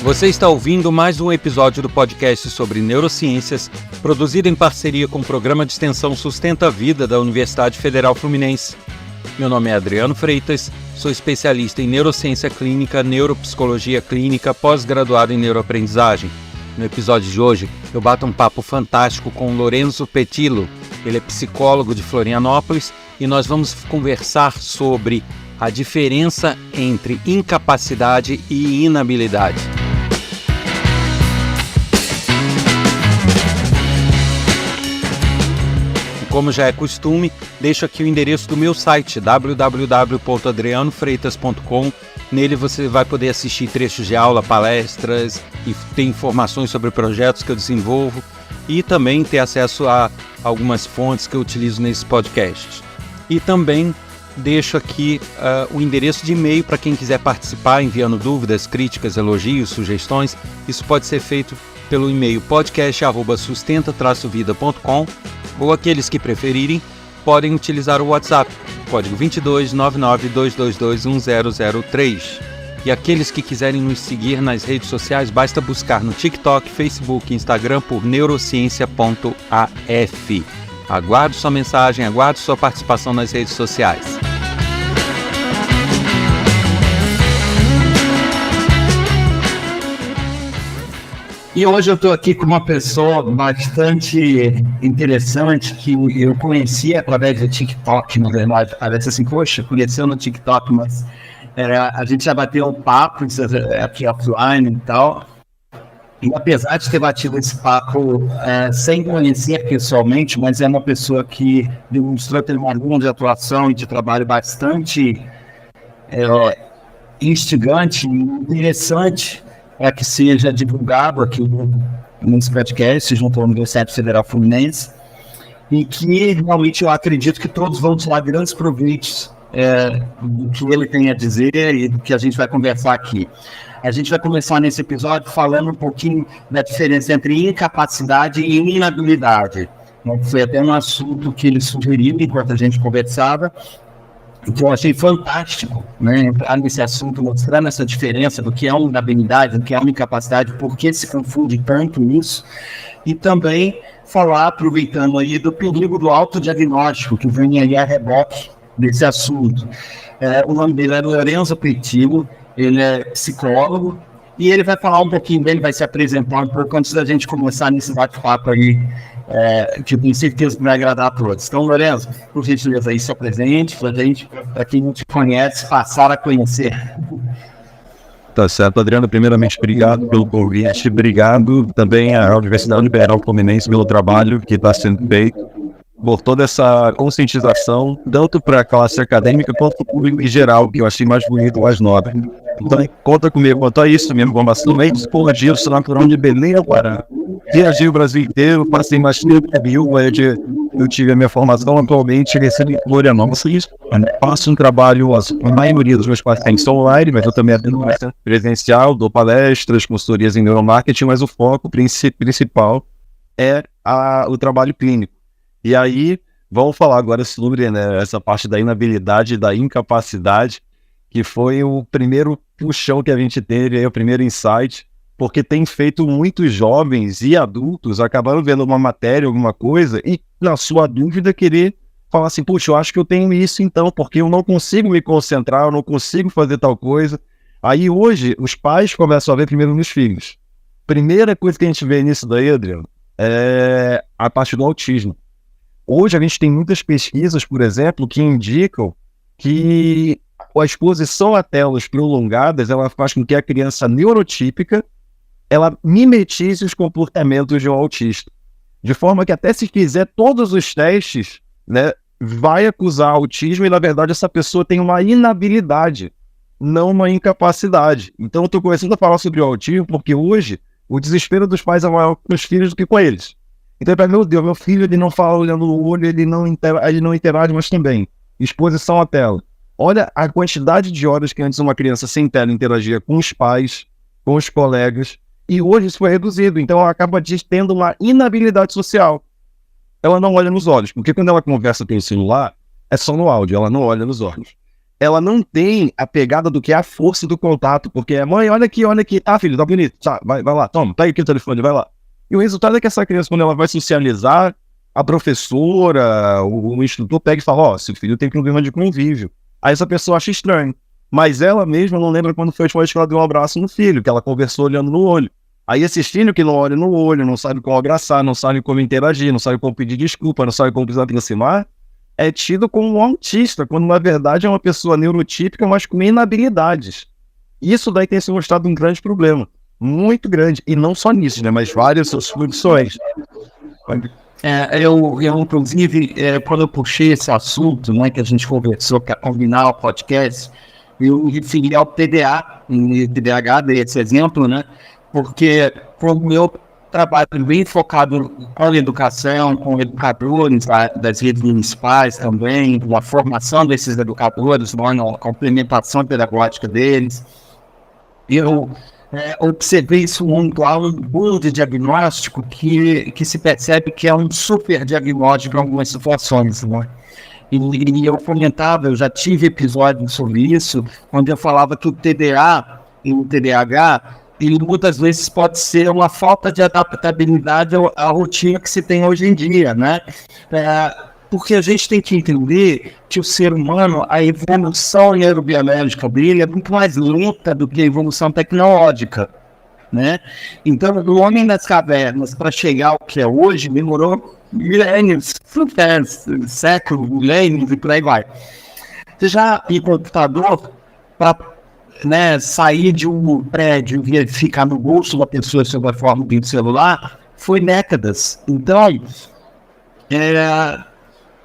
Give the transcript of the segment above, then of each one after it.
Você está ouvindo mais um episódio do podcast sobre neurociências, produzido em parceria com o Programa de Extensão Sustenta a Vida da Universidade Federal Fluminense. Meu nome é Adriano Freitas, sou especialista em neurociência clínica, neuropsicologia clínica, pós-graduado em neuroaprendizagem. No episódio de hoje, eu bato um papo fantástico com Lorenzo Petillo. Ele é psicólogo de Florianópolis e nós vamos conversar sobre a diferença entre incapacidade e inabilidade. Como já é costume, deixo aqui o endereço do meu site, www.adrianofreitas.com. Nele você vai poder assistir trechos de aula, palestras e ter informações sobre projetos que eu desenvolvo e também ter acesso a algumas fontes que eu utilizo nesses podcasts. E também deixo aqui o endereço de e-mail para quem quiser participar, enviando dúvidas, críticas, elogios, sugestões. Isso pode ser feito pelo e-mail podcast@sustenta-vida.com. ou aqueles que preferirem, podem utilizar o WhatsApp, código 22 99 222 1003. E aqueles que quiserem nos seguir nas redes sociais, basta buscar no TikTok, Facebook e Instagram por neurociência.af. Aguardo sua mensagem, aguardo sua participação nas redes sociais. E hoje eu estou aqui com uma pessoa bastante interessante que eu conheci através do TikTok, na verdade. Parece assim, poxa, conheceu no TikTok, mas a gente já bateu um papo aqui offline e tal. E apesar de ter batido esse papo sem conhecer pessoalmente, mas é uma pessoa que demonstrou ter uma linha de atuação e de trabalho bastante instigante e interessante, que seja divulgado aqui nesse podcast junto à Universidade Federal Fluminense, e que realmente eu acredito que todos vão tirar grandes proveitos do que ele tem a dizer e do que a gente vai conversar aqui. A gente vai começar nesse episódio falando um pouquinho da diferença entre incapacidade e inabilidade. Foi até um assunto que ele sugeriu enquanto a gente conversava, que eu achei fantástico, né, entrar nesse assunto, mostrando essa diferença do que é uma inabilidade, do que é uma incapacidade, por que se confunde tanto isso, e também falar, aproveitando aí, do perigo do autodiagnóstico, que vem aí a reboque desse assunto. O nome dele é Lorenzo Petillo, ele é psicólogo, e ele vai falar um pouquinho dele, vai se apresentar um pouco antes da gente começar nesse bate-papo aí, que eu tenho certeza que vai agradar a todos. Então, Lorenzo, por gentileza aí, seu presente, para quem não te conhece, passar a conhecer. Tá certo, Adriano, primeiramente, obrigado pelo convite, obrigado também à Universidade Federal Fluminense pelo trabalho que está sendo feito, por toda essa conscientização, tanto para a classe acadêmica quanto para o público em geral, que eu achei mais bonito, mais nobre. Então, conta comigo quanto a isso, minha formação é psicologia, eu sou natural de Belém, Pará. Viajei o Brasil inteiro, passei mais tempo em Rio, eu tive a minha formação atualmente em Florianópolis. Faço um trabalho, a maioria dos meus pacientes online, mas eu também atendo presencial, dou palestras, consultorias em neuromarketing, mas o foco principal é o trabalho clínico. E aí, vamos falar agora sobre essa parte da inabilidade e da incapacidade, que foi o primeiro puxão que a gente teve, aí, o primeiro insight, porque tem feito muitos jovens e adultos acabaram vendo uma matéria, alguma coisa, e na sua dúvida querer falar assim, puxa, eu acho que eu tenho isso então, porque eu não consigo me concentrar, eu não consigo fazer tal coisa. Aí hoje, os pais começam a ver primeiro nos filhos. Primeira coisa que a gente vê nisso daí, Adriano, é a parte do autismo. Hoje a gente tem muitas pesquisas, por exemplo, que indicam que a exposição a telas prolongadas, ela faz com que a criança neurotípica, ela mimetize os comportamentos de um autista. De forma que até se fizer todos os testes, né, vai acusar autismo e, na verdade, essa pessoa tem uma inabilidade, não uma incapacidade. Então, eu estou começando a falar sobre o autismo porque hoje o desespero dos pais é maior com os filhos do que com eles. Então, meu Deus, meu filho ele não fala olhando no olho, ele não interage, mas também exposição à tela. Olha a quantidade de horas que antes uma criança sem tela interagia com os pais, com os colegas, e hoje isso foi reduzido. Então ela acaba tendo uma inabilidade social. Ela não olha nos olhos, porque quando ela conversa pelo celular, é só no áudio, ela não olha nos olhos. ela não tem a pegada do que é a força do contato, porque mãe, olha aqui, filho, tá bonito, tá, vai lá, toma, tá aí o telefone, vai lá. E o resultado é que essa criança, quando ela vai socializar, a professora, o instrutor pega e fala, seu filho tem problema de convívio. Aí essa pessoa acha estranho, mas ela mesma não lembra quando foi a última vez que ela deu um abraço no filho, que ela conversou olhando no olho. Aí esse filho que não olha no olho, não sabe como abraçar, não sabe como interagir, não sabe como pedir desculpa, não sabe como se aproximar, é tido como um autista, quando na verdade é uma pessoa neurotípica, mas com inabilidades. Isso daí tem se mostrado um grande problema, muito grande, e não só nisso, né, mas várias soluções. Eu inclusive, quando eu puxei esse assunto, né, que a gente conversou para combinar o podcast, eu me referi ao TDAH, dei esse exemplo, né, porque como eu trabalho bem focado com educação, com educadores das redes municipais também, a formação desses educadores, a complementação pedagógica deles, eu observei isso muito. Há um boom de diagnóstico que se percebe que é um super diagnóstico em algumas situações, né? E eu comentava, eu já tive episódios sobre isso, onde eu falava que o TDA e o TDAH, ele muitas vezes pode ser uma falta de adaptabilidade à rotina que se tem hoje em dia, né? Porque a gente tem que entender que o ser humano, a evolução neurobiológica dele é muito mais lenta do que a evolução tecnológica, né? Então, o homem das cavernas, para chegar ao que é hoje, demorou milênios, séculos, milênios e por aí vai. Já em computador, para sair de um prédio e ficar no bolso da pessoa sob a forma de um celular, foi décadas. Então,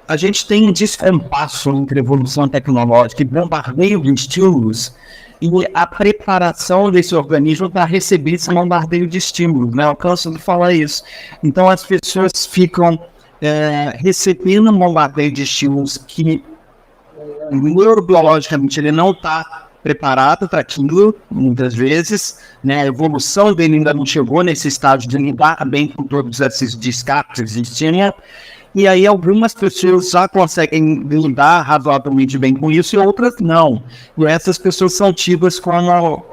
a gente tem um descompasso entre evolução tecnológica e bombardeio de estímulos e a preparação desse organismo para receber esse bombardeio de estímulos, né? Eu canso de falar isso. Então, as pessoas ficam recebendo um bombardeio de estímulos que neurobiologicamente ele não está preparado para aquilo, muitas vezes, né? A evolução dele ainda não chegou nesse estágio de lidar bem com todos esses descartes que existiam. E aí algumas pessoas já conseguem lidar razoavelmente bem com isso e outras não. E essas pessoas são tidas como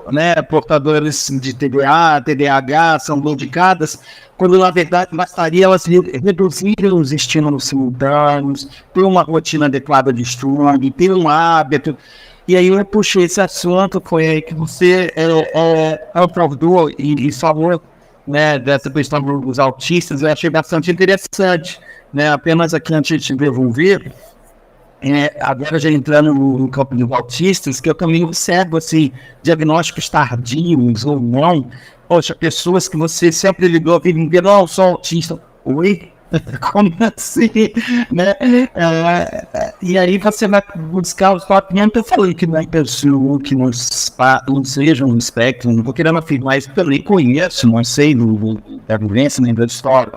portadoras de TDA, TDAH, são medicadas, quando na verdade bastaria elas reduzirem os estímulos simultâneos, ter uma rotina adequada de estudo, ter um hábito. E aí eu puxei esse assunto, foi aí que você abordou e falou, né, dessa questão dos autistas. Eu achei bastante interessante, né? Apenas aqui antes de devolver, agora já entrando no campo dos autistas, que eu também observo assim, diagnósticos tardios ou não. Poxa, pessoas que você sempre ligou a vida inteira, não, sou autista. Oi? Como assim? Né? E aí você vai buscar os papiamentos. Eu falei que não é pessoa que não seja um espectro, não vou querendo afirmar isso, porque eu nem conheço, não sei da vivência nem da história.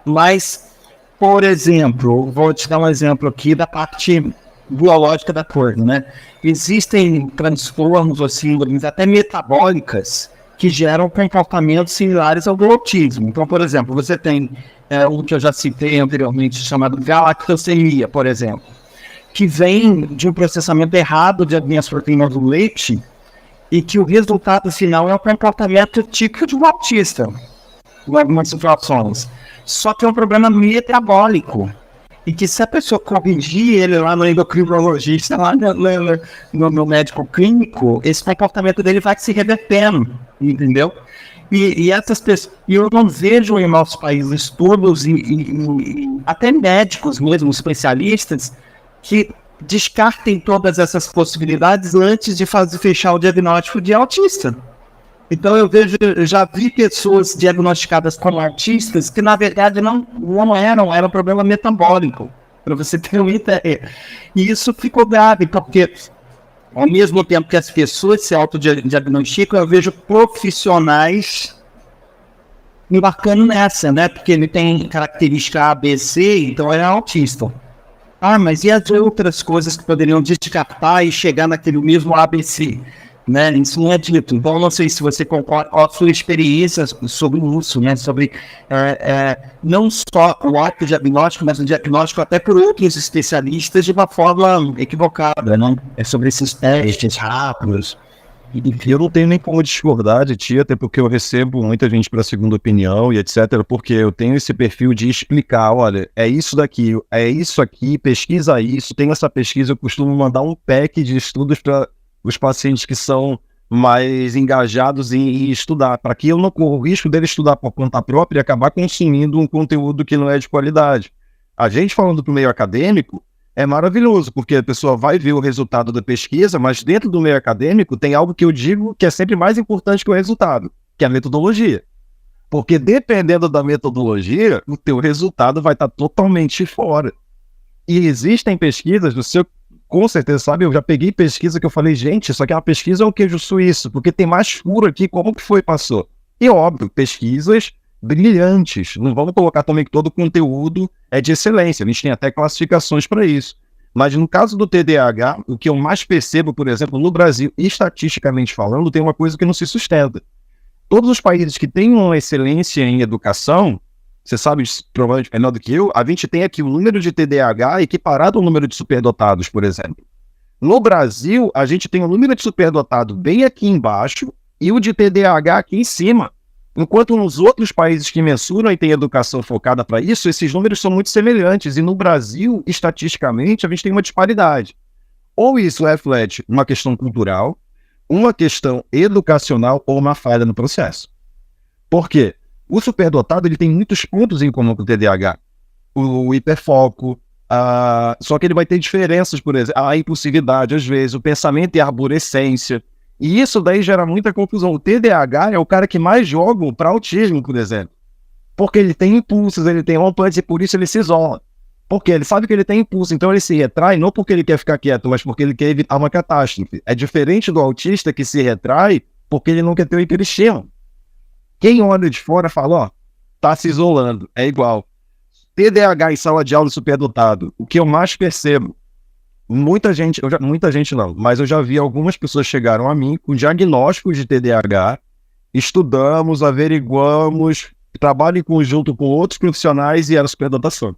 Mas, por exemplo, vou te dar um exemplo aqui da parte biológica da coisa, né? Existem transtornos ou síndromes até metabólicas que geram comportamentos similares ao do autismo. Então, por exemplo, você tem um que eu já citei anteriormente, chamado galactosemia, por exemplo, que vem de um processamento errado de algumas proteínas do leite e que o resultado final é um comportamento típico de um autista, em algumas situações. Só que é um problema metabólico. E que se a pessoa corrigir ele lá no endocrinologista, lá no médico clínico, esse comportamento dele vai se revertendo, entendeu? E essas pessoas, eu não vejo em nossos países estudos e até médicos mesmo, especialistas, que descartem todas essas possibilidades antes de fechar o diagnóstico de autista. Então eu já vi pessoas diagnosticadas como autistas que na verdade não era um problema metabólico, para você ter uma ideia. E isso ficou grave, porque ao mesmo tempo que as pessoas se autodiagnosticam, eu vejo profissionais embarcando nessa, né? Porque ele tem característica A, B, C, então ele é autista. Mas e as outras coisas que poderiam descartar e chegar naquele mesmo ABC? né? Isso não é dito. Então, não sei se você concorda com a sua experiência sobre isso, né? Sobre não só o ato diagnóstico, mas o diagnóstico até por outros especialistas de uma forma equivocada, né? É sobre esses testes rápidos. Eu não tenho nem como discordar de ti, até porque eu recebo muita gente para segunda opinião e etc, porque eu tenho esse perfil de explicar, olha, é isso daqui, é isso aqui, pesquisa isso, tem essa pesquisa, eu costumo mandar um pack de estudos para os pacientes que são mais engajados em estudar, para que eu não corra o risco dele estudar por conta própria e acabar consumindo um conteúdo que não é de qualidade. A gente falando para o meio acadêmico, é maravilhoso, porque a pessoa vai ver o resultado da pesquisa, mas dentro do meio acadêmico tem algo que eu digo que é sempre mais importante que o resultado, que é a metodologia. Porque dependendo da metodologia, o teu resultado vai estar totalmente fora. E existem pesquisas, você com certeza sabe, eu já peguei pesquisa que eu falei, gente, isso aqui é uma pesquisa ou um queijo suíço, porque tem mais furo aqui, como que foi, passou? E óbvio, pesquisas brilhantes, não vamos colocar também que todo o conteúdo é de excelência, a gente tem até classificações para isso. Mas no caso do TDAH, o que eu mais percebo, por exemplo, no Brasil, estatisticamente falando, tem uma coisa que não se sustenta. Todos os países que têm uma excelência em educação, você sabe provavelmente melhor do que eu, a gente tem aqui o número de TDAH equiparado ao número de superdotados, por exemplo. No Brasil, a gente tem o número de superdotado bem aqui embaixo e o de TDAH aqui em cima. Enquanto nos outros países que mensuram e têm educação focada para isso, esses números são muito semelhantes. E no Brasil, estatisticamente, a gente tem uma disparidade. Ou isso reflete uma questão cultural, uma questão educacional ou uma falha no processo. Por quê? O superdotado ele tem muitos pontos em comum com o TDAH. O hiperfoco, só que ele vai ter diferenças, por exemplo, a impulsividade, às vezes, o pensamento e a arborescência. E isso daí gera muita confusão. O TDAH é o cara que mais joga para autismo, por exemplo. Porque ele tem impulsos, ele tem rompantes e por isso ele se isola. Porque ele sabe que ele tem impulso, então ele se retrai não porque ele quer ficar quieto, mas porque ele quer evitar uma catástrofe. É diferente do autista que se retrai porque ele não quer ter o hiperestímulo. Quem olha de fora fala, ó, tá se isolando, é igual. TDAH em sala de aula superdotado, o que eu mais percebo, muita gente não, mas eu já vi algumas pessoas chegaram a mim com diagnóstico de TDAH, estudamos, averiguamos, trabalho em conjunto com outros profissionais e era superdotação.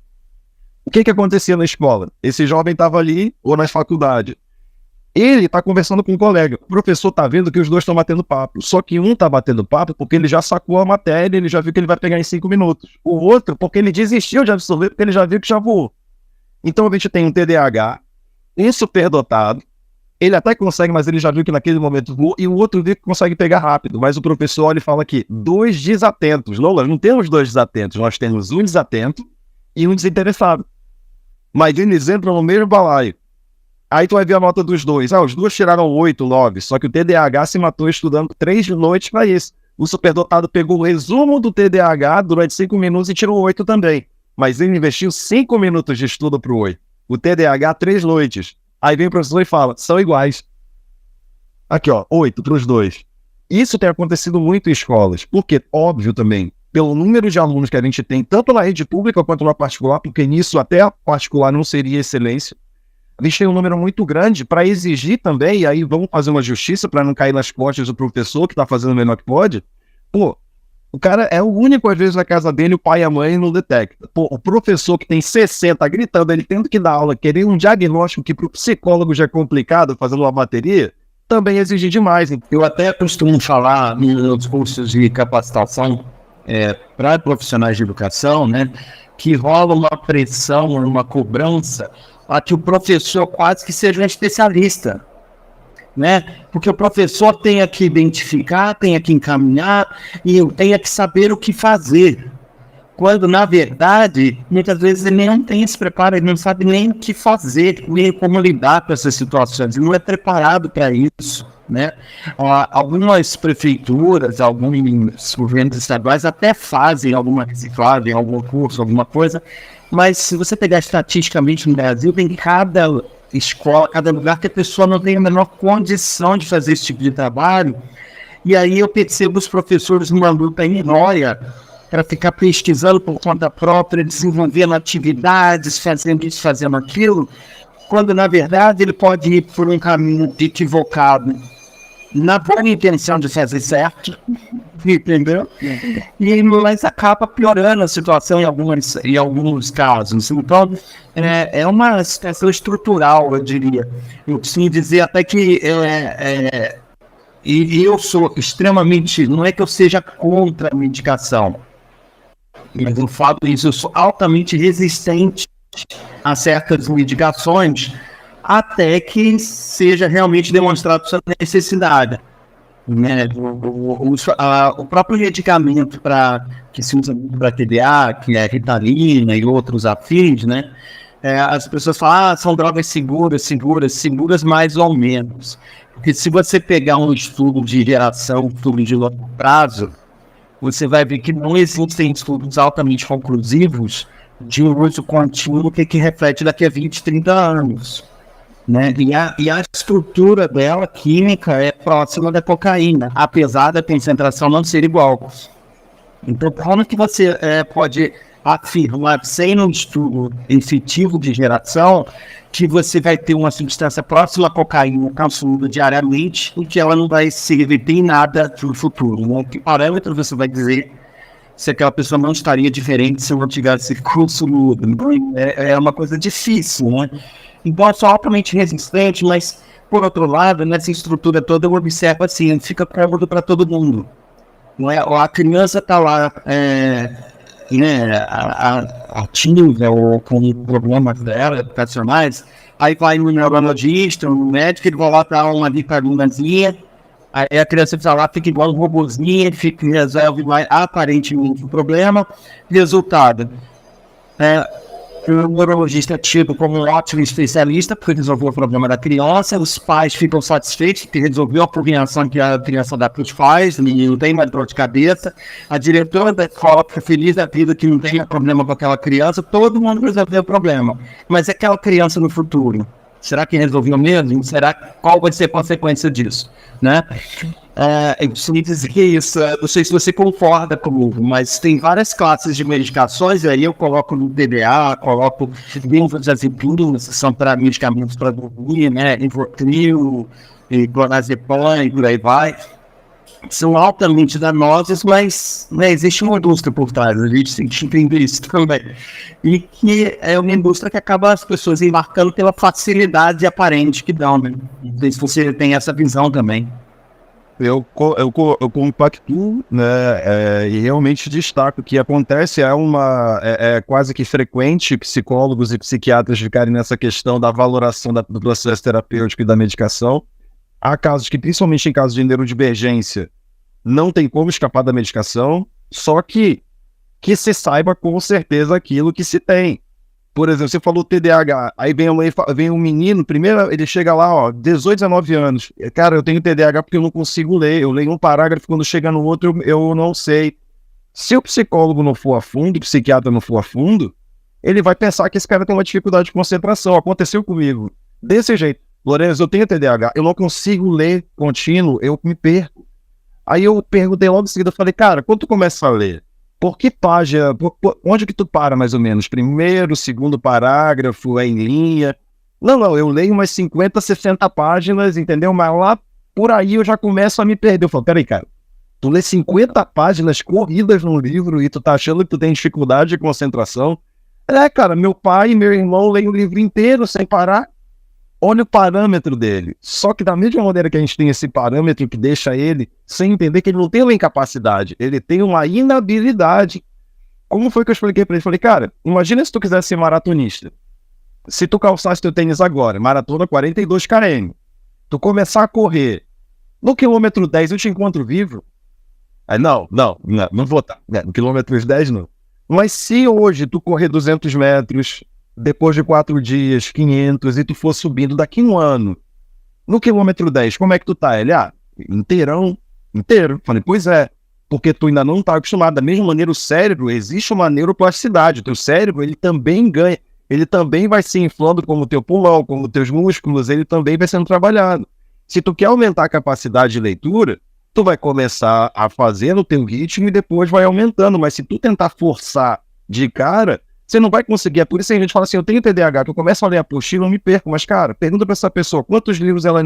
O que acontecia na escola? Esse jovem estava ali ou na faculdade. Ele está conversando com um colega. O professor está vendo que os dois estão batendo papo. Só que um está batendo papo porque ele já sacou a matéria, ele já viu que ele vai pegar em 5 minutos. O outro porque ele desistiu de absorver, porque ele já viu que já voou. Então a gente tem um TDAH, um superdotado, ele até consegue, mas ele já viu que naquele momento voou, e o outro viu que consegue pegar rápido. Mas o professor ele fala aqui, 2 desatentos. Não, nós não temos 2 desatentos, nós temos um desatento e um desinteressado. Mas eles entram no mesmo balaio. Aí tu vai ver a nota dos dois. Os dois tiraram 8, 9. Só que o TDAH se matou estudando 3 noites para isso. O superdotado pegou o resumo do TDAH durante 5 minutos e tirou 8 também. Mas ele investiu 5 minutos de estudo pro 8. O TDAH, 3 noites. Aí vem o professor e fala, são iguais. Aqui, ó, 8 pros dois. Isso tem acontecido muito em escolas. Porque, óbvio também, pelo número de alunos que a gente tem, tanto na rede pública quanto na particular, porque nisso até a particular não seria excelência, a gente tem um número muito grande para exigir também, e aí vamos fazer uma justiça para não cair nas costas do professor que está fazendo o melhor que pode. Pô, o cara é o único, às vezes, na casa dele, o pai e a mãe não detectam. Pô, o professor que tem 60 gritando, ele tendo que dar aula, querer um diagnóstico que para o psicólogo já é complicado, fazendo uma bateria, também exige demais. Hein? Eu até costumo falar nos cursos de capacitação para profissionais de educação, né, que rola uma pressão, uma cobrança a que o professor quase que seja um especialista, né? Porque o professor tem que identificar, tem que encaminhar e tem que saber o que fazer. Quando, na verdade, muitas vezes ele não tem esse preparo, ele não sabe nem o que fazer, nem como lidar com essas situações, ele não é preparado para isso, né? Algumas prefeituras, alguns governos estaduais até fazem alguma reciclagem, algum curso, alguma coisa, mas se você pegar estatisticamente no Brasil, tem cada escola, cada lugar que a pessoa não tem a menor condição de fazer esse tipo de trabalho, e aí eu percebo os professores numa luta enorme para ficar pesquisando por conta própria, desenvolvendo atividades, fazendo isso, fazendo aquilo, quando na verdade ele pode ir por um caminho equivocado na boa intenção de fazer certo, entendeu? Mas acaba piorando a situação em alguns casos. Então, é uma situação estrutural, eu diria. Eu costumo dizer até que eu sou extremamente, não é que eu seja contra a medicação, mas eu falo isso, eu sou altamente resistente a certas medicações até que seja realmente demonstrado sua necessidade. Né? O próprio medicamento que se usa muito para TDA, que é Ritalina e outros afins, né? As pessoas falam, são drogas seguras mais ou menos. Porque se você pegar um estudo de geração, estudo de longo prazo, você vai ver que não existem estudos altamente conclusivos de um uso contínuo que reflete daqui a 20, 30 anos. Né? E a estrutura dela, química, é próxima da cocaína, apesar da concentração não ser igual. Então, como que você pode afirmar, sem um estudo efetivo de geração, que você vai ter uma substância próxima à cocaína consumida diariamente e que ela não vai se reverter em nada no futuro? Né? Que parâmetro você vai dizer se aquela pessoa não estaria diferente se não tivesse consumido? É uma coisa difícil, né? Então, eu sou altamente resistente, mas, por outro lado, nessa estrutura toda, eu observo assim, fica cômodo para todo mundo. Não é? A criança está lá, ativa ou com problemas dela, educacionais, aí vai no neurologista, no médico, ele vai lá dar uma vitaminazinha, aí a criança fica lá, fica igual um robozinho, resolve mais aparentemente o problema. Resultado, o neurologista é tido como um ótimo especialista porque resolveu o problema da criança, os pais ficam satisfeitos que resolveu a prevenção que a criança da PUT faz, não tem mais dor de cabeça, a diretora da escola fica feliz da vida que não tem problema com aquela criança, todo mundo resolveu o problema, mas aquela criança no futuro, será que resolveu mesmo? Qual vai ser a consequência disso? Né? Eu preciso dizer isso, não sei se você concorda comigo, mas tem várias classes de medicações, aí eu coloco no TDA, coloco benzodiazepinas, que são para medicamentos para dormir, né, Rivotril, clonazepam e por aí vai. São altamente danosos, mas existe uma indústria por trás, a gente tem que entender isso também. E que é uma indústria que acaba as pessoas embarcando pela facilidade aparente que dão, né? Não sei se você tem essa visão também. Eu compactuo, né, e realmente destaco que acontece, é quase que frequente psicólogos e psiquiatras ficarem nessa questão da valoração do processo terapêutico e da medicação. Há casos que, principalmente em casos de neurodivergência, não tem como escapar da medicação, só que se saiba com certeza aquilo que se tem. Por exemplo, você falou TDAH, aí vem um menino, primeiro ele chega lá, 18, 19 anos, cara, eu tenho TDAH porque eu não consigo ler, eu leio um parágrafo, quando chega no outro eu não sei. Se o psicólogo não for a fundo, o psiquiatra não for a fundo, ele vai pensar que esse cara tem uma dificuldade de concentração. Aconteceu comigo, desse jeito. Lourenço, eu tenho TDAH, eu não consigo ler contínuo, eu me perco. Aí eu perguntei logo em seguida, eu falei, cara, quando tu começa a ler, por que página, onde que tu para mais ou menos? Primeiro, segundo parágrafo, é em linha? Não, eu leio umas 50, 60 páginas, entendeu? Mas lá, por aí eu já começo a me perder. Eu falo, peraí, cara, tu lê 50 páginas corridas num livro e tu tá achando que tu tem dificuldade de concentração? Cara, meu pai e meu irmão leem o livro inteiro sem parar. Olha o parâmetro dele. Só que da mesma maneira que a gente tem esse parâmetro que deixa ele sem entender que ele não tem uma incapacidade, ele tem uma inabilidade. Como foi que eu expliquei pra ele? Falei, cara, imagina se tu quisesse ser maratonista. Se tu calçasse teu tênis agora, maratona 42 km, tu começar a correr, no quilômetro 10 eu te encontro vivo? Aí não vou estar. No quilômetro 10 não. Mas se hoje tu correr 200 metros, depois de 4 dias, 500, e tu for subindo daqui um ano, no quilômetro 10, como é que tu tá? Ele, inteiro. Falei, pois é, porque tu ainda não tá acostumado. Da mesma maneira, o cérebro, existe uma neuroplasticidade. O teu cérebro, ele também ganha, ele também vai se inflando como o teu pulmão, como os teus músculos, ele também vai sendo trabalhado. Se tu quer aumentar a capacidade de leitura, tu vai começar a fazer no teu ritmo e depois vai aumentando. Mas se tu tentar forçar de cara, você não vai conseguir. É por isso que a gente fala assim, eu tenho TDAH, que eu começo a ler a apostila, eu me perco. Mas, cara, pergunta pra essa pessoa, quantos livros ela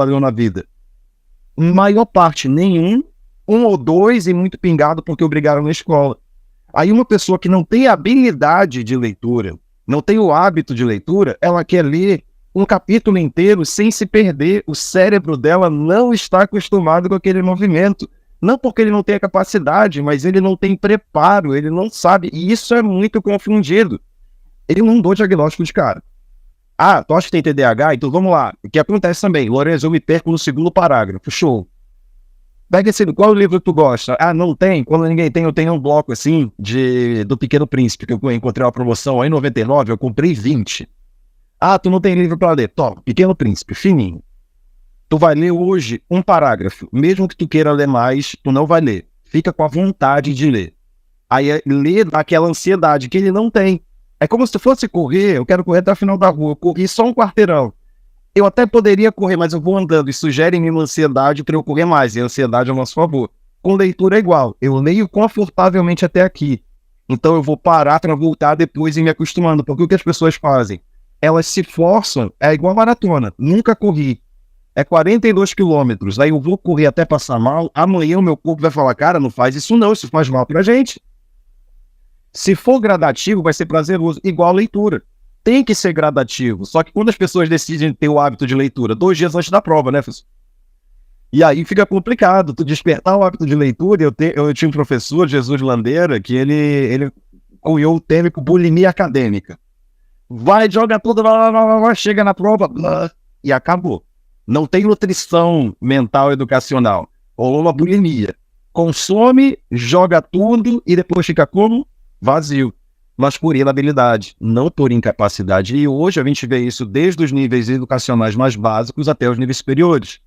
leu na vida? Maior parte, nenhum, um ou dois e muito pingado porque obrigaram na escola. Aí uma pessoa que não tem habilidade de leitura, não tem o hábito de leitura, ela quer ler um capítulo inteiro sem se perder. O cérebro dela não está acostumado com aquele movimento. Não porque ele não tem a capacidade, mas ele não tem preparo, ele não sabe. E isso é muito confundido. Eu não dou diagnóstico de cara. Ah, tu acha que tem TDAH? Então vamos lá. O que acontece também? Lourenço, eu me perco no segundo parágrafo. Show. Pega esse, qual livro tu gosta? Ah, não tem? Quando ninguém tem, eu tenho um bloco assim, do Pequeno Príncipe, que eu encontrei uma promoção aí em 99, eu comprei 20. Ah, tu não tem livro pra ler? Toma, Pequeno Príncipe, fininho. Tu vai ler hoje um parágrafo. Mesmo que tu queira ler mais, tu não vai ler. Fica com a vontade de ler. Aí ler dá aquela ansiedade que ele não tem. É como se tu fosse correr, eu quero correr até o final da rua, eu corri só um quarteirão. Eu até poderia correr, mas eu vou andando e sugere-me uma ansiedade para eu correr mais, e a ansiedade é ao nosso favor. Com leitura é igual, eu leio confortavelmente até aqui. Então eu vou parar para voltar depois e me acostumando, porque o que as pessoas fazem? Elas se forçam, é igual maratona, nunca corri. É 42 quilômetros, aí eu vou correr até passar mal, amanhã o meu corpo vai falar, cara, não faz isso não, isso faz mal pra gente. Se for gradativo, vai ser prazeroso, igual a leitura. Tem que ser gradativo, só que quando as pessoas decidem ter o hábito de leitura, 2 dias antes da prova, né, professor? E aí fica complicado, tu despertar o hábito de leitura. Eu tinha um professor, Jesus Landeira, que ele cunhou o termo bulimia acadêmica. Vai, joga tudo, chega na prova, e acabou. Não tem nutrição mental educacional, ou uma bulimia. Consome, joga tudo e depois fica como? Vazio. Mas por inabilidade, não por incapacidade. E hoje a gente vê isso desde os níveis educacionais mais básicos até os níveis superiores.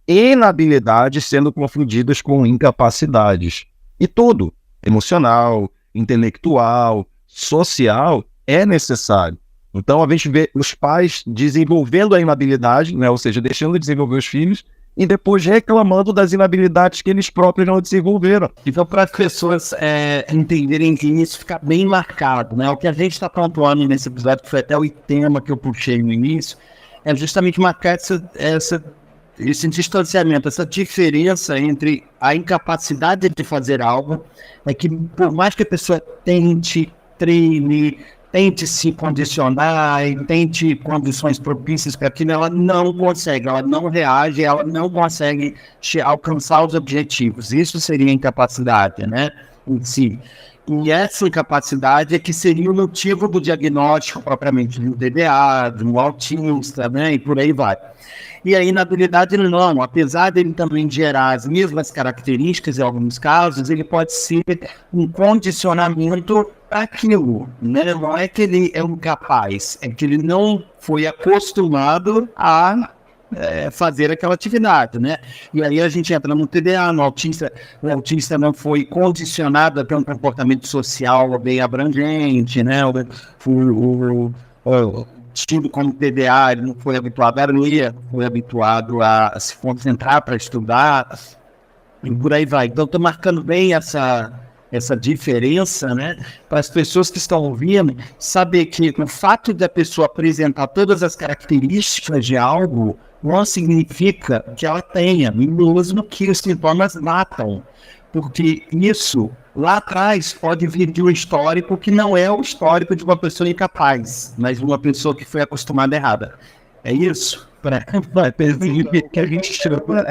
Inabilidades sendo confundidas com incapacidades. E tudo, emocional, intelectual, social, é necessário. Então a gente vê os pais desenvolvendo a inabilidade, né? Ou seja, deixando de desenvolver os filhos, e depois reclamando das inabilidades que eles próprios não desenvolveram. Então, para as pessoas entenderem que isso fica bem marcado, né? O que a gente está pontuando nesse episódio, que foi até o tema que eu puxei no início, é justamente marcar esse distanciamento, essa diferença entre a incapacidade de fazer algo, é que por mais que a pessoa tente, treine, tente se condicionar e tente condições propícias para aquilo, ela não consegue, ela não reage, ela não consegue alcançar os objetivos. Isso seria incapacidade, né, em si. E essa incapacidade é que seria o motivo do diagnóstico propriamente do TDA, do autista, né, e por aí vai. E a inabilidade não, apesar dele também gerar as mesmas características em alguns casos, ele pode ser um condicionamento para aquilo, né? Não é que ele é incapaz, é que ele não foi acostumado a fazer aquela atividade, né? E aí a gente entra no TDA, no autista. O autista não foi condicionado a ter um comportamento social bem abrangente, né? Tido como TDA, ele não foi habituado a ler, foi habituado a se concentrar para estudar, e por aí vai. Então, estou marcando bem essa diferença, né, para as pessoas que estão ouvindo, saber que o fato da pessoa apresentar todas as características de algo não significa que ela tenha, mesmo que os sintomas matam, porque isso lá atrás pode vir de um histórico que não é o histórico de uma pessoa incapaz, mas de uma pessoa que foi acostumada errada. É isso? Que a gente chama,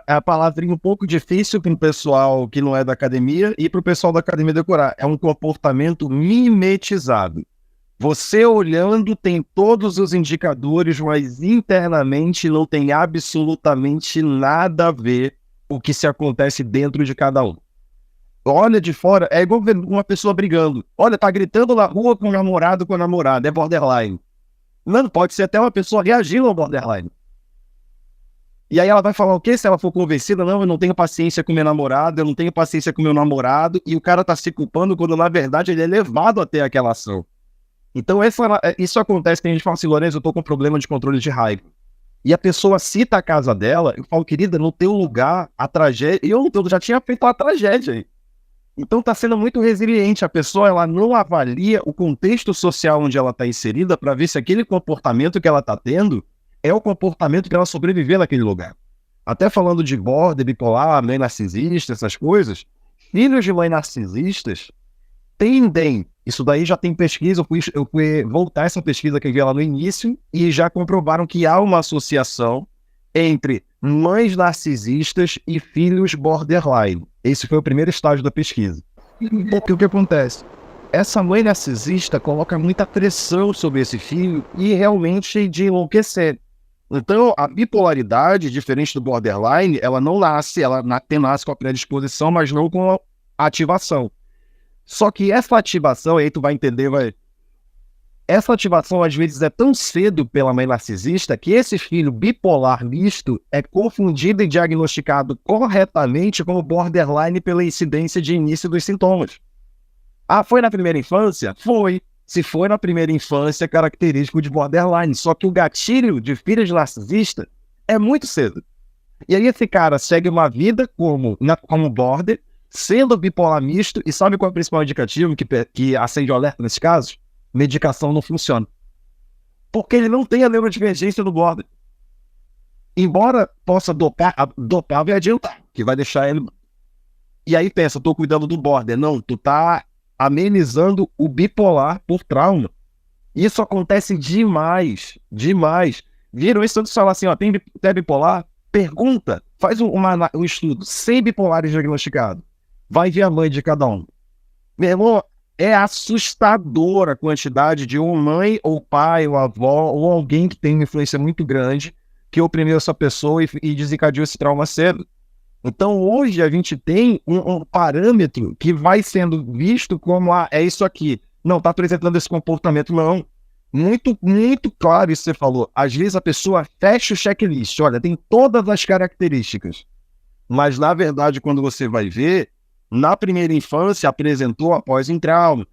é a palavrinha um pouco difícil para o pessoal que não é da academia e para o pessoal da academia decorar. É um comportamento mimetizado. Você olhando tem todos os indicadores, mas internamente não tem absolutamente nada a ver o que se acontece dentro de cada um. Olha de fora, é igual ver uma pessoa brigando. Olha, tá gritando na rua com o namorado, com a namorada, é borderline. Não, pode ser até uma pessoa reagindo ao borderline. E aí ela vai falar o quê? Se ela for convencida, não, eu não tenho paciência com meu namorado, eu não tenho paciência com meu namorado, e o cara tá se culpando quando na verdade ele é levado até aquela ação. Então isso acontece que a gente fala assim, Lourenço, eu tô com problema de controle de raiva. E a pessoa cita a casa dela, eu falo, querida, no teu lugar, a tragédia... Eu já tinha feito uma tragédia aí. Então está sendo muito resiliente. A pessoa ela não avalia o contexto social onde ela está inserida para ver se aquele comportamento que ela está tendo é o comportamento que ela sobreviveu naquele lugar. até falando de border, bipolar, mãe narcisista, essas coisas, filhos de mãe narcisistas tendem, isso daí já tem pesquisa, eu fui voltar essa pesquisa que eu vi lá no início, e já comprovaram que há uma associação entre mães narcisistas e filhos borderline. Esse foi o primeiro estágio da pesquisa. Porque o que acontece? Essa mãe narcisista coloca muita pressão sobre esse filho e realmente de enlouquecer. Então, a bipolaridade, diferente do borderline, ela não nasce, ela nasce com a predisposição, mas não com a ativação. Só que essa ativação, aí tu vai entender, essa ativação às vezes é tão cedo pela mãe narcisista que esse filho bipolar misto é confundido e diagnosticado corretamente como borderline pela incidência de início dos sintomas. Ah, foi na primeira infância? Foi. Se foi na primeira infância, é característico de borderline. Só que o gatilho de filho de narcisista é muito cedo. E aí esse cara segue uma vida como border, sendo bipolar misto, e sabe qual é o principal indicativo que acende o alerta nesse caso? Medicação não funciona. Porque ele não tem a neurodivergência do border. Embora possa dopar vai adiantar, que vai deixar ele... E aí pensa, tô cuidando do border. Não, tu tá amenizando o bipolar por trauma. Isso acontece demais, demais. Viram isso? Tanto falar assim, ó, tem bipolar? Pergunta, faz um estudo, 100 bipolares diagnosticados. Vai ver a mãe de cada um. Meu irmão, é assustadora a quantidade de uma mãe, ou pai, ou avó, ou alguém que tem uma influência muito grande, que oprimiu essa pessoa e desencadeou esse trauma cedo. Então, hoje a gente tem um parâmetro que vai sendo visto como, é isso aqui. Não, está apresentando esse comportamento, não. Muito, muito claro isso que você falou. Às vezes a pessoa fecha o checklist, olha, tem todas as características. Mas, na verdade, quando você vai ver, na primeira infância apresentou após um trauma.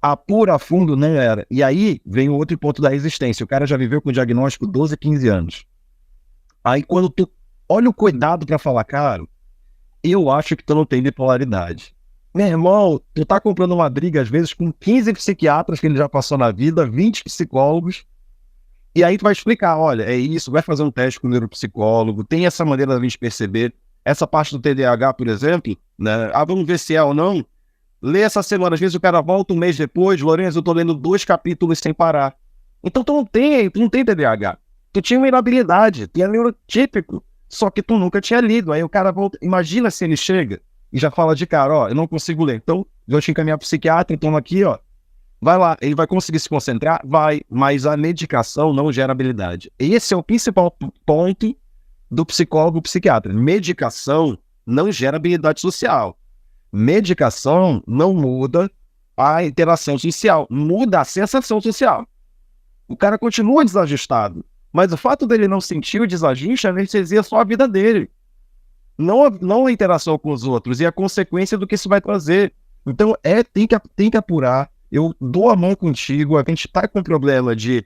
Apura a fundo não era. E aí vem o outro ponto da resistência. O cara já viveu com o diagnóstico 12, 15 anos. Aí quando tu olha o cuidado para falar, cara, eu acho que tu não tem bipolaridade. Meu irmão, tu tá comprando uma briga às vezes com 15 psiquiatras que ele já passou na vida, 20 psicólogos, e aí tu vai explicar, olha, é isso, vai fazer um teste com o neuropsicólogo, tem essa maneira da gente perceber, essa parte do TDAH, por exemplo, né? Vamos ver se é ou não. Lê essa semana, às vezes o cara volta um mês depois, Lourenço, eu tô lendo 2 capítulos sem parar. Então tu não tem TDAH. Tu tinha uma inabilidade, tu é neurotípico, só que tu nunca tinha lido. Aí o cara volta, imagina se ele chega e já fala de cara, ó, eu não consigo ler, então vou te encaminhar pro psiquiatra, toma aqui, ó, vai lá, ele vai conseguir se concentrar? Vai, mas a medicação não gera habilidade. Esse é o principal ponto do psicólogo psiquiatra. Medicação não gera habilidade social. Medicação não muda a interação social, muda a sensação social. O cara continua desajustado, mas o fato dele não sentir o desajuste anestesia só a vida dele, não a interação com os outros e a consequência do que isso vai trazer. Então tem que apurar. Eu dou a mão contigo, a gente está com problema de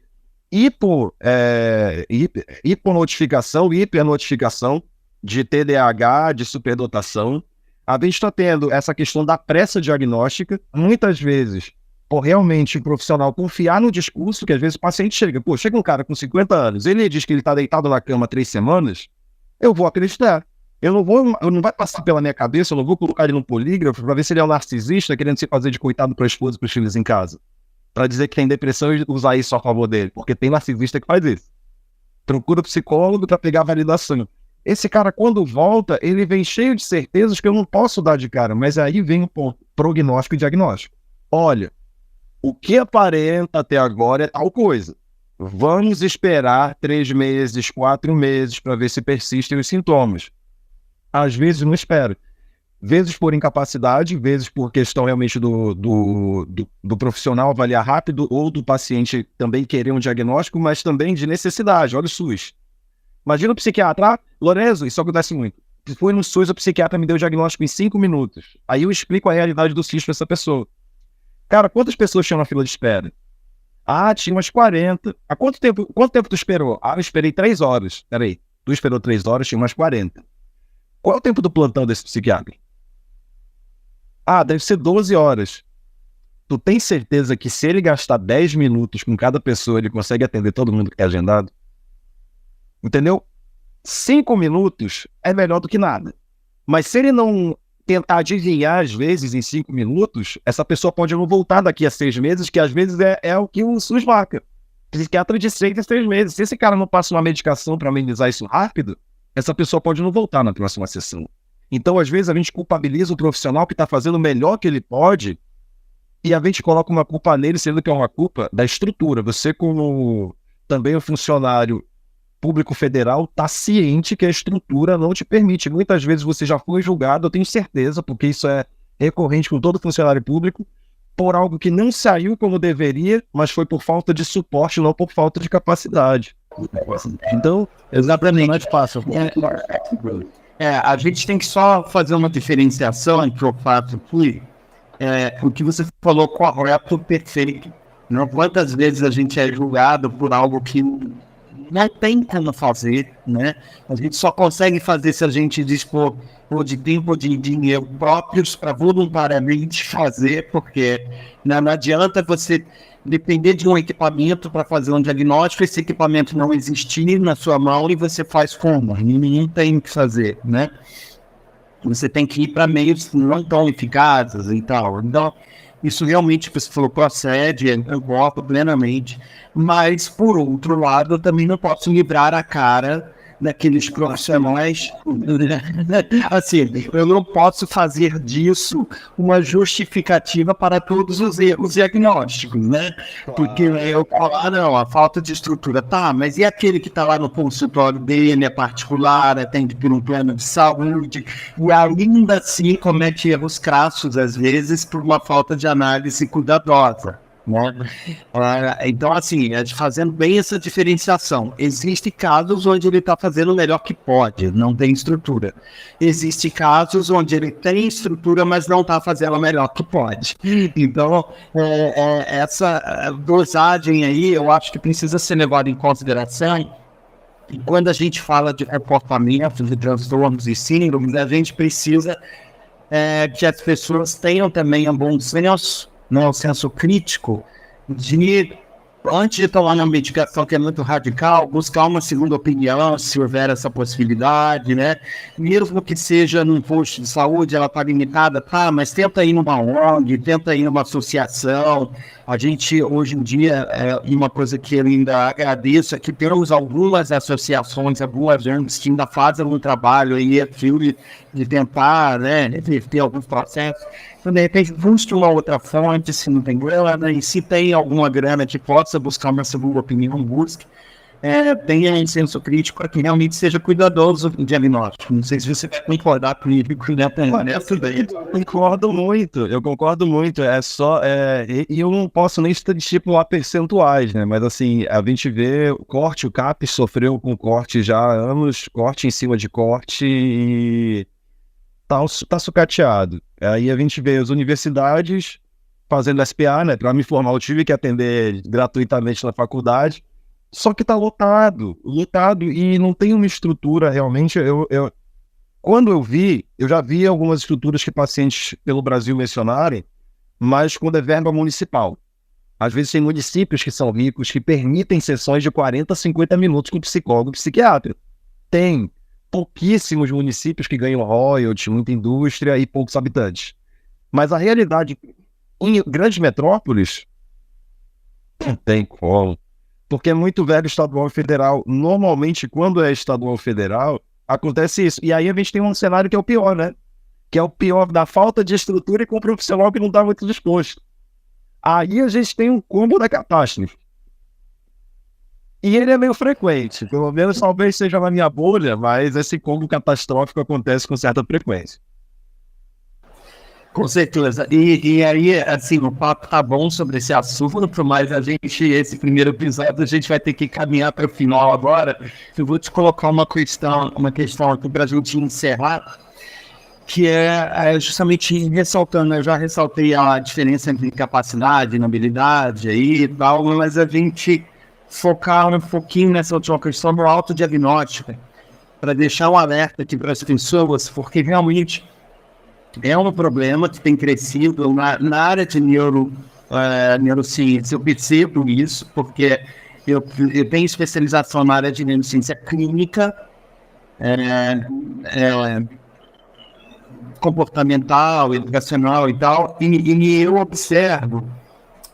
hiponotificação, hipernotificação, de TDAH, de superdotação. A gente está tendo essa questão da pressa diagnóstica, muitas vezes, por realmente o profissional confiar no discurso, que às vezes o paciente chega um cara com 50 anos, ele diz que ele está deitado na cama há 3 semanas, eu vou acreditar. Eu não vai passar pela minha cabeça, eu não vou colocar ele num polígrafo para ver se ele é um narcisista querendo se fazer de coitado para a esposa e para os filhos em casa. Para dizer que tem depressão e usar isso a favor dele, porque tem narcisista que faz isso. Procura psicólogo para pegar a validação. Esse cara, quando volta, ele vem cheio de certezas que eu não posso dar de cara, mas aí vem o ponto, prognóstico e diagnóstico. Olha, o que aparenta até agora é tal coisa. Vamos esperar 3 meses, 4 meses para ver se persistem os sintomas. Às vezes não espero. Vezes por incapacidade, vezes por questão realmente do profissional avaliar rápido ou do paciente também querer um diagnóstico, mas também de necessidade. Olha o SUS. Imagina o psiquiatra, Lourenço, isso acontece muito. Fui no SUS, o psiquiatra me deu o diagnóstico em 5 minutos. Aí eu explico a realidade do SUS para essa pessoa. Cara, quantas pessoas tinham na fila de espera? Tinha umas 40. Há quanto tempo tu esperou? Eu esperei 3 horas. Peraí, tu esperou 3 horas, tinha umas 40. Qual é o tempo do plantão desse psiquiatra? Deve ser 12 horas. Tu tem certeza que se ele gastar 10 minutos com cada pessoa, ele consegue atender todo mundo que é agendado? Entendeu? 5 minutos é melhor do que nada. Mas se ele não tentar adivinhar, às vezes, em 5 minutos, essa pessoa pode não voltar daqui a 6 meses, que às vezes é o que o SUS marca. Psiquiatra de 6 a 3 meses. Se esse cara não passa uma medicação para amenizar isso rápido, essa pessoa pode não voltar na próxima sessão. Então, às vezes, a gente culpabiliza o profissional que está fazendo o melhor que ele pode e a gente coloca uma culpa nele, sendo que é uma culpa da estrutura. Você, como também um funcionário público federal, está ciente que a estrutura não te permite. Muitas vezes você já foi julgado, eu tenho certeza, porque isso é recorrente com todo funcionário público, por algo que não saiu como deveria, mas foi por falta de suporte, não por falta de capacidade. Então, Exatamente. não é fácil. A gente tem que só fazer uma diferenciação entre o fato que o que você falou correto, perfeito. Não, quantas vezes a gente é julgado por algo que não tem como fazer, né? A gente só consegue fazer se a gente dispor de tempo, de dinheiro próprios para voluntariamente fazer, porque não adianta você depender de um equipamento para fazer um diagnóstico, esse equipamento não existir na sua mão e você faz como? Ninguém tem o que fazer, né? Você tem que ir para meios não tão eficazes e tal. Então, isso realmente, você falou, procede, eu gosto plenamente, mas, por outro lado, eu também não posso livrar a cara daqueles profissionais. Assim, eu não posso fazer disso uma justificativa para todos os erros diagnósticos, né? Porque eu falo, não, a falta de estrutura, tá, mas e aquele que está lá no consultório dele, é particular, atende por um plano de saúde, e ainda assim comete erros crassos, às vezes, por uma falta de análise cuidadosa. Então, assim, fazendo bem essa diferenciação, existem casos onde ele está fazendo o melhor que pode, não tem estrutura. Existem casos onde ele tem estrutura, mas não está fazendo o melhor que pode. Então, essa dosagem aí, eu acho que precisa ser levada em consideração. E quando a gente fala de comportamento, de transtornos e síndromes, a gente precisa que as pessoas tenham também um bom senso, um senso crítico, de, antes de tomar uma medicação que é muito radical, buscar uma segunda opinião, se houver essa possibilidade, né? Mesmo que seja num posto de saúde, ela está limitada, tá, mas tenta ir numa ONG, tenta ir numa associação. A gente, hoje em dia, uma coisa que eu ainda agradeço é que temos algumas associações, algumas ONGs que ainda fazem um trabalho aí, de tentar, né, ter alguns processos. Então, de repente, busque uma outra fonte, se não tem grana, e se tem alguma grana que possa buscar uma segunda opinião, busque. Tenha um senso crítico para que realmente seja cuidadoso no diagnóstico. Não sei se você vai concordar comigo, nessa daí. Eu concordo muito. E eu não posso nem estipular percentuais, né? Mas assim, a gente vê o CAP sofreu com corte já há anos, corte em cima de corte e tá sucateado. Aí a gente vê as universidades fazendo SPA, né? Para me formar, eu tive que atender gratuitamente na faculdade. Só que tá lotado, e não tem uma estrutura realmente. Quando eu já vi algumas estruturas que pacientes pelo Brasil mencionarem, mas quando é verba municipal. Às vezes tem municípios que são ricos, que permitem sessões de 40 a 50 minutos com psicólogo e psiquiatra. Tem pouquíssimos municípios que ganham royalty, muita indústria e poucos habitantes. Mas a realidade, em grandes metrópoles, não tem como. Porque é muito velho estadual e federal. Normalmente, quando é estadual e federal, acontece isso. E aí a gente tem um cenário que é o pior, né? Que é o pior da falta de estrutura e com um profissional que não está muito disposto. Aí a gente tem um combo da catástrofe. E ele é meio frequente. Pelo menos talvez seja na minha bolha, mas esse combo catastrófico acontece com certa frequência. Com certeza. E aí, assim, o papo tá bom sobre esse assunto, mas esse primeiro episódio, a gente vai ter que caminhar para o final agora. Eu vou te colocar uma questão aqui para a gente encerrar, que é justamente ressaltando, eu já ressaltei a diferença entre capacidade e habilidade aí e tal, mas a gente focar um pouquinho nessa última questão do autodiagnóstico, para deixar um alerta aqui para as pessoas, porque realmente é um problema que tem crescido na área de neurociência. Eu percebo isso, porque eu tenho especialização na área de neurociência clínica comportamental, educacional e tal, e eu observo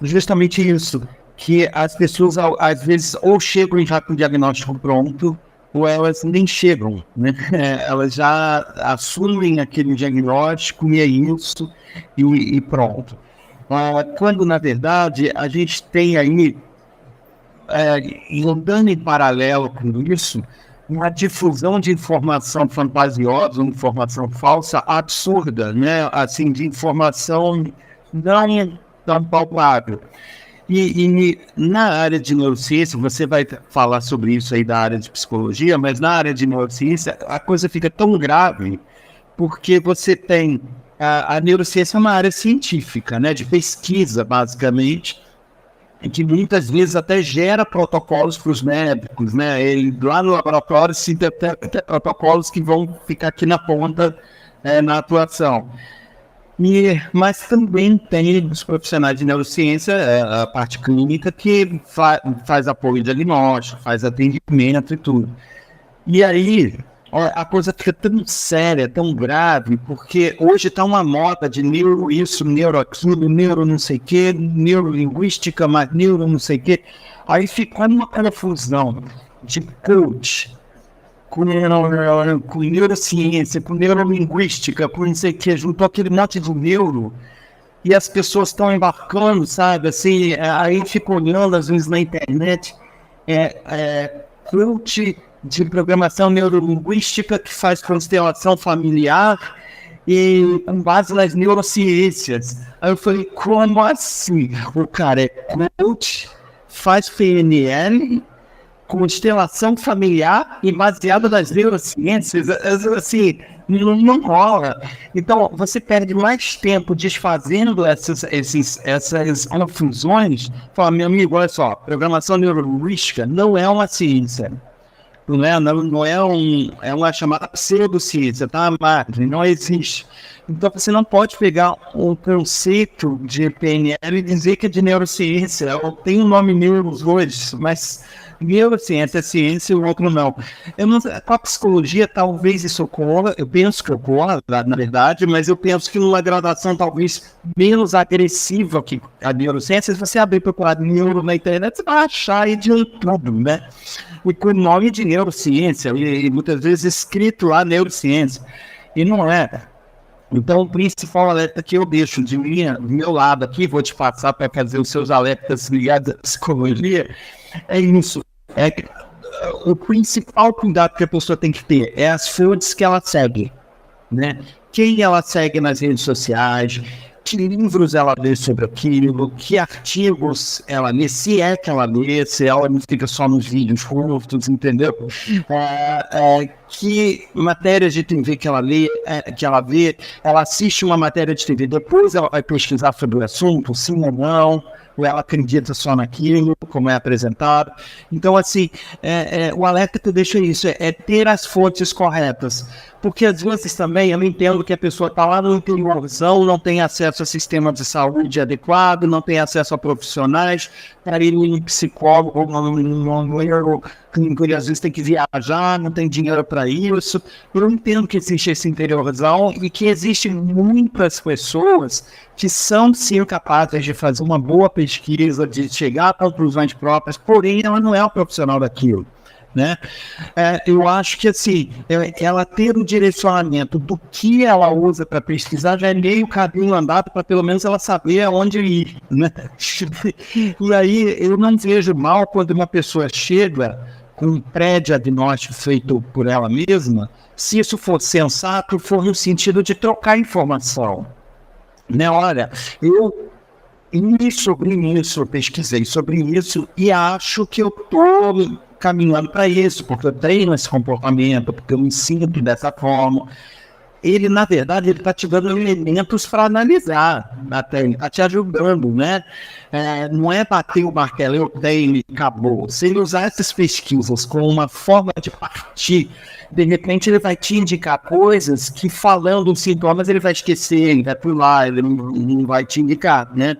justamente isso, que as pessoas às vezes ou chegam já com o diagnóstico pronto, ou elas nem chegam, né? Elas já assumem aquele diagnóstico e é isso, e pronto. Quando, na verdade, a gente tem aí, andando em paralelo com isso, uma difusão de informação fantasiosa, informação falsa, absurda, né? Assim, de informação não tão palpável. E na área de neurociência, você vai falar sobre isso aí da área de psicologia, mas na área de neurociência a coisa fica tão grave, porque você tem a neurociência é uma área científica, né, de pesquisa, basicamente, e que muitas vezes até gera protocolos para os médicos, né? Lá no laboratório se tem protocolos que vão ficar aqui na ponta na atuação. Mas também tem os profissionais de neurociência, a parte clínica, que faz apoio diagnóstico, faz atendimento e tudo. E aí a coisa fica tão séria, tão grave, porque hoje está uma moda de neuro isso, neuro aquilo, neuro não sei o quê, neurolinguística, mas neuro não sei o quê. Aí fica uma confusão de coach, com neurociência, com neurolinguística, com não sei o que, juntou aquele monte de neuro, e as pessoas estão embarcando, sabe, assim, aí fico olhando às vezes na internet, coach de programação neurolinguística que faz constelação familiar e com base nas neurociências. Aí eu falei, como assim? O cara é coach, faz PNL, constelação familiar e baseada nas neurociências, assim, não rola. Então, você perde mais tempo desfazendo essas confusões. Fala, meu amigo, olha só, programação neurolinguística não é uma ciência. É uma chamada pseudociência, tá? Mas não existe. Então, você não pode pegar um conceito de PNL e dizer que é de neurociência. Tem um nome neuro os dois, mas neurociência é ciência e o outro não. Com a psicologia, talvez isso ocorra, eu penso que ocorra, na verdade, mas eu penso que numa gradação talvez menos agressiva que a neurociência. Se você abrir para procurar neuro na internet, você vai achar aí de tudo, né? O nome de neurociência, e muitas vezes escrito lá neurociência, e não é. Então, o principal alerta que eu deixo do meu lado aqui, vou te passar para fazer os seus alertas ligados à psicologia, é isso. O principal cuidado que a pessoa tem que ter é as fontes que ela segue, né? Quem ela segue nas redes sociais, que livros ela lê sobre aquilo, que artigos ela lê, se é que ela lê, se ela não fica só nos vídeos curtos, entendeu? Que matérias de TV que ela lê, vê, ela assiste uma matéria de TV, depois ela vai pesquisar sobre o assunto, sim ou não, ou ela acredita só naquilo, como é apresentado. Então, assim, o alerta que eu deixo é isso, é ter as fontes corretas. Porque às vezes também eu entendo que a pessoa está lá no interiorzão, não tem acesso a sistema de saúde adequado, não tem acesso a profissionais, para ir em psicólogo, ele às vezes tem que viajar, não tem dinheiro para isso. Eu entendo que existe esse interiorzão e que existem muitas pessoas que são sim capazes de fazer uma boa pesquisa, de chegar a conclusões próprias, porém ela não é um profissional daquilo, né? Eu acho que assim, ela ter o direcionamento do que ela usa para pesquisar já é meio caminho andado para pelo menos ela saber aonde ir, né? E aí eu não vejo mal quando uma pessoa chega com um pré-diagnóstico feito por ela mesma, se isso for sensato, for no sentido de trocar informação, né? Olha, eu sobre isso, eu pesquisei sobre isso e acho que eu estou caminhando para isso, porque eu treino esse comportamento, porque eu me sinto dessa forma. Ele, na verdade, ele está te dando elementos para analisar, até ele está te ajudando, né? Não é bater o martelo, eu tenho e acabou. Se ele usar essas pesquisas como uma forma de partir, de repente ele vai te indicar coisas que, falando os sintomas, ele vai esquecer, ele vai pular, ele não vai te indicar, né?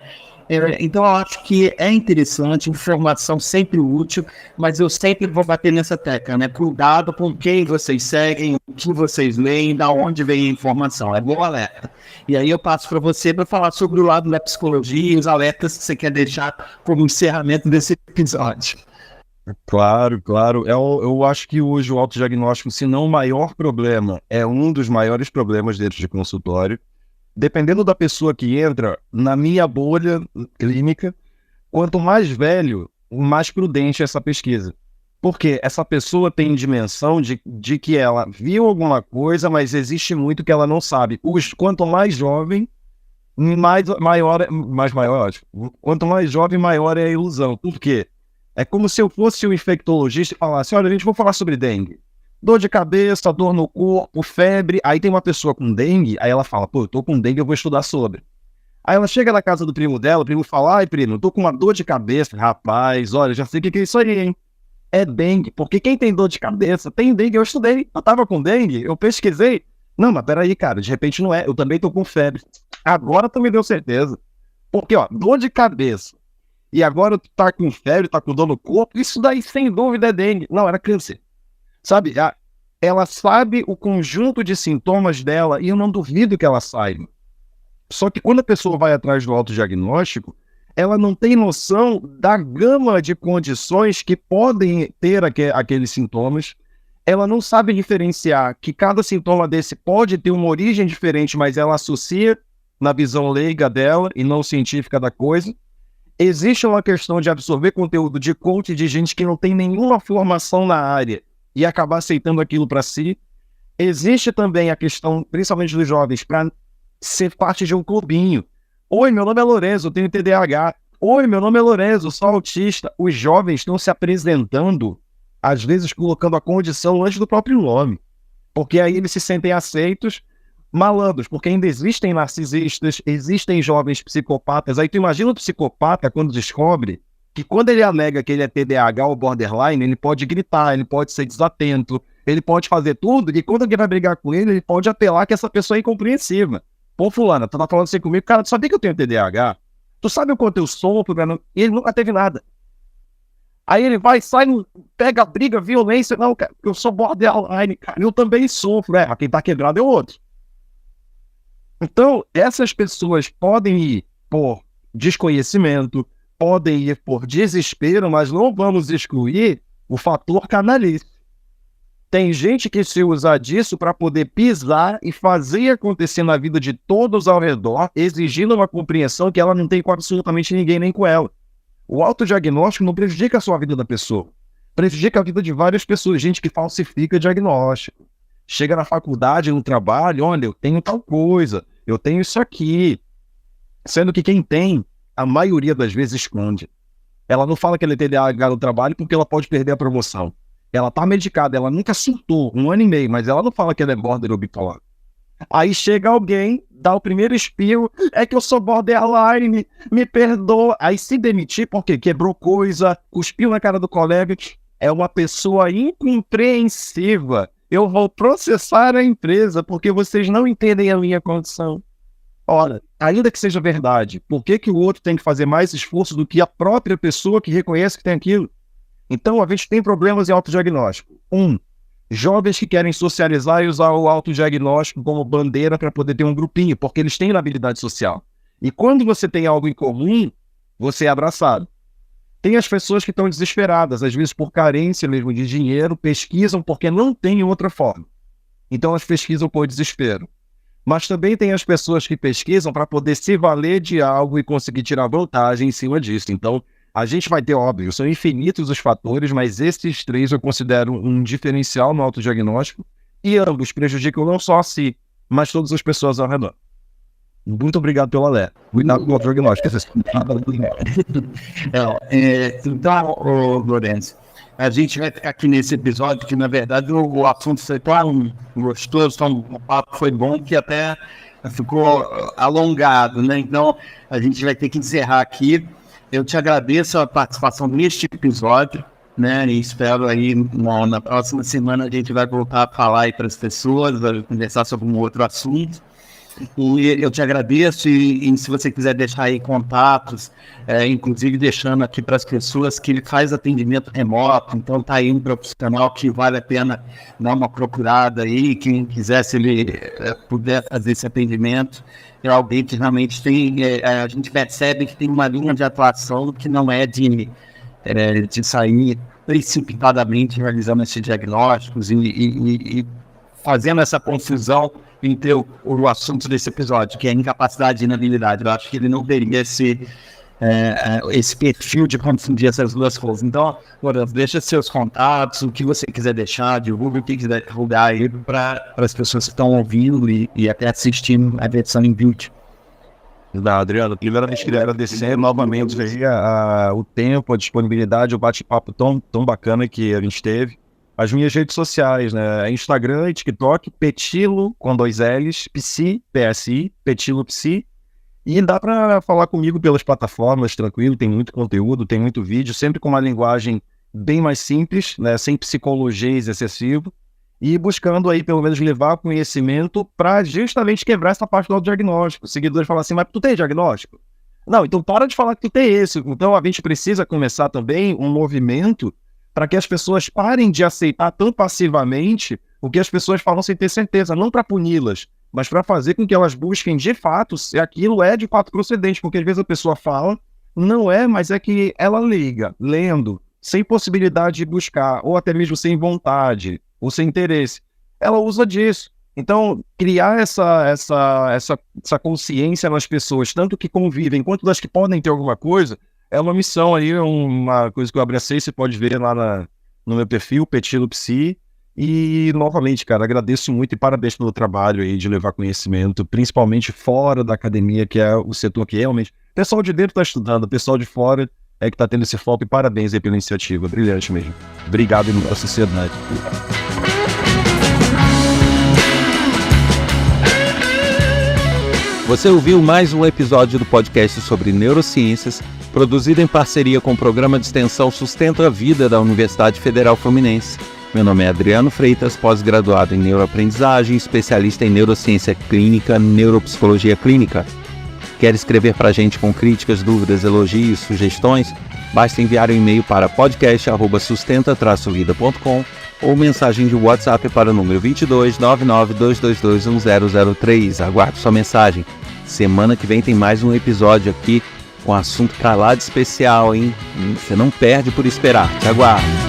Então eu acho que é interessante, informação sempre útil, mas eu sempre vou bater nessa tecla, né? Cuidado com quem vocês seguem, o que vocês leem, da onde vem a informação. É bom alerta. E aí eu passo para você para falar sobre o lado da psicologia e os alertas que você quer deixar como encerramento desse episódio. Claro, claro. Eu acho que hoje o autodiagnóstico, se não o maior problema, é um dos maiores problemas dentro de consultório. Dependendo da pessoa que entra, na minha bolha clínica, quanto mais velho, mais prudente é essa pesquisa. Porque essa pessoa tem dimensão de que ela viu alguma coisa, mas existe muito que ela não sabe. Quanto mais jovem, quanto mais jovem, maior é a ilusão. Por quê? É como se eu fosse um infectologista e falasse, olha, a gente vai falar sobre dengue. Dor de cabeça, dor no corpo, febre. Aí tem uma pessoa com dengue, aí ela fala, pô, eu tô com dengue, eu vou estudar sobre. Aí ela chega na casa do primo dela, o primo fala, ai primo, eu tô com uma dor de cabeça. Rapaz, olha, já sei o que é isso aí, hein? É dengue, porque quem tem dor de cabeça tem dengue, eu estudei, eu tava com dengue, eu pesquisei. Não, mas peraí, cara, de repente não é, eu também tô com febre. Agora tu me deu certeza. Porque, ó, dor de cabeça. E agora tu tá com febre, tá com dor no corpo, isso daí sem dúvida é dengue. Não, era câncer. Sabe, ela sabe o conjunto de sintomas dela e eu não duvido que ela saiba. Só que quando a pessoa vai atrás do autodiagnóstico, ela não tem noção da gama de condições que podem ter aqueles sintomas. Ela não sabe diferenciar que cada sintoma desse pode ter uma origem diferente, mas ela associa na visão leiga dela e não científica da coisa. Existe uma questão de absorver conteúdo de coach de gente que não tem nenhuma formação na área e acabar aceitando aquilo para si. Existe também a questão, principalmente dos jovens, para ser parte de um clubinho. Oi, meu nome é Lorenzo, eu tenho TDAH. Oi, meu nome é Lorenzo, eu sou autista. Os jovens estão se apresentando, às vezes colocando a condição antes do próprio nome. Porque aí eles se sentem aceitos, malandros, porque ainda existem narcisistas, existem jovens psicopatas. Aí tu imagina o psicopata quando descobre que quando ele alega que ele é TDAH ou borderline, ele pode gritar, ele pode ser desatento, ele pode fazer tudo, e quando alguém vai brigar com ele pode apelar que essa pessoa é incompreensiva. Pô, fulana, tu tá falando assim comigo, cara, tu sabia que eu tenho TDAH? Tu sabe o quanto eu sofro? E ele nunca teve nada. Aí ele vai, sai, pega briga, violência, não, cara, eu sou borderline, cara, eu também sofro, quem tá quebrado é o outro. Então, essas pessoas podem ir por desconhecimento, podem ir por desespero, mas não vamos excluir o fator canalice. Tem gente que se usa disso para poder pisar e fazer acontecer na vida de todos ao redor, exigindo uma compreensão que ela não tem com absolutamente ninguém, nem com ela. O autodiagnóstico não prejudica a sua vida da pessoa, prejudica a vida de várias pessoas, gente que falsifica diagnóstico. Chega na faculdade, no trabalho, olha, eu tenho tal coisa, eu tenho isso aqui. Sendo que quem tem, a maioria das vezes esconde. Ela não fala que ela é TDAH no trabalho porque ela pode perder a promoção. Ela tá medicada, ela nunca surtou, 1 ano e meio, mas ela não fala que ela é border ou bipolar. Aí chega alguém, dá o primeiro espirro, é que eu sou borderline, me perdoa. Aí se demitir porque quebrou coisa, cuspiu na cara do colega, é uma pessoa incompreensiva. Eu vou processar a empresa porque vocês não entendem a minha condição. Ora, ainda que seja verdade, por que o outro tem que fazer mais esforço do que a própria pessoa que reconhece que tem aquilo? Então, a gente tem problemas em autodiagnóstico. Jovens que querem socializar e usar o autodiagnóstico como bandeira para poder ter um grupinho, porque eles têm habilidade social. E quando você tem algo em comum, você é abraçado. Tem as pessoas que estão desesperadas, às vezes por carência mesmo de dinheiro, pesquisam porque não tem outra forma. Então elas pesquisam por desespero. Mas também tem as pessoas que pesquisam para poder se valer de algo e conseguir tirar vantagem em cima disso. Então, a gente vai ter, óbvio, são infinitos os fatores, mas esses 3 eu considero um diferencial no autodiagnóstico e ambos prejudicam não só a si, mas todas as pessoas ao redor. Muito obrigado pelo alerta. Cuidado com o autodiagnóstico. Então, Lourenço, a gente vai ficar aqui nesse episódio que, na verdade, o assunto foi tão gostoso, o papo foi bom que até ficou alongado, né? Então, a gente vai ter que encerrar aqui. Eu te agradeço a participação neste episódio, né? E espero aí na próxima semana a gente vai voltar a falar aí para as pessoas, vai conversar sobre um outro assunto. E eu te agradeço e se você quiser deixar aí contatos, inclusive deixando aqui para as pessoas que ele faz atendimento remoto, então tá aí um profissional que vale a pena dar uma procurada aí, quem quiser, se ele puder fazer esse atendimento, é alguém que realmente tem, a gente percebe que tem uma linha de atuação que não é de sair precipitadamente realizando esses diagnósticos e fazendo essa confusão entre o assunto desse episódio, que é a incapacidade e inabilidade. Eu acho que ele não teria esse perfil de confundir essas duas coisas. Então, Lourenço, deixa seus contatos, o que você quiser deixar, divulgue o que quiser divulgar aí para as pessoas que estão ouvindo e até assistindo a versão em vídeo. Adriano, primeiramente queria agradecer novamente aí o tempo, a disponibilidade, o bate-papo tão bacana que a gente teve. As minhas redes sociais, né? Instagram e TikTok, Petilo, com 2 L's, Psi, PSI, Petilo Psi. E dá para falar comigo pelas plataformas, tranquilo, tem muito conteúdo, tem muito vídeo, sempre com uma linguagem bem mais simples, né? Sem psicologias excessivo. E buscando aí, pelo menos, levar conhecimento para justamente quebrar essa parte do diagnóstico. Os seguidores falam assim, mas tu tem diagnóstico? Não, então para de falar que tu tem esse. Então a gente precisa começar também um movimento para que as pessoas parem de aceitar tão passivamente o que as pessoas falam sem ter certeza, não para puni-las, mas para fazer com que elas busquem de fato se aquilo é de fato procedente, porque às vezes a pessoa fala, não é, mas é que ela liga, lendo, sem possibilidade de buscar, ou até mesmo sem vontade, ou sem interesse. Ela usa disso. Então, criar essa consciência nas pessoas, tanto que convivem, quanto das que podem ter alguma coisa, é uma missão aí, uma coisa que eu abracei, você pode ver lá no meu perfil, Petilo Psi. E, novamente, cara, agradeço muito e parabéns pelo trabalho aí de levar conhecimento, principalmente fora da academia, que é o setor que realmente... O pessoal de dentro está estudando, o pessoal de fora é que está tendo esse foco, e parabéns aí pela iniciativa, brilhante mesmo. Obrigado pela sociedade. Você ouviu mais um episódio do podcast sobre neurociências, produzido em parceria com o programa de extensão Sustenta a Vida da Universidade Federal Fluminense. Meu nome é Adriano Freitas, pós-graduado em neuroaprendizagem, especialista em neurociência clínica, neuropsicologia clínica. Quer escrever para a gente com críticas, dúvidas, elogios, sugestões? Basta enviar um e-mail para podcast@sustenta-vida.com ou mensagem de WhatsApp para o número 22 99 222 1003. Aguardo sua mensagem. Semana que vem tem mais um episódio aqui com assunto calado especial, hein? Você não perde por esperar. Te aguardo.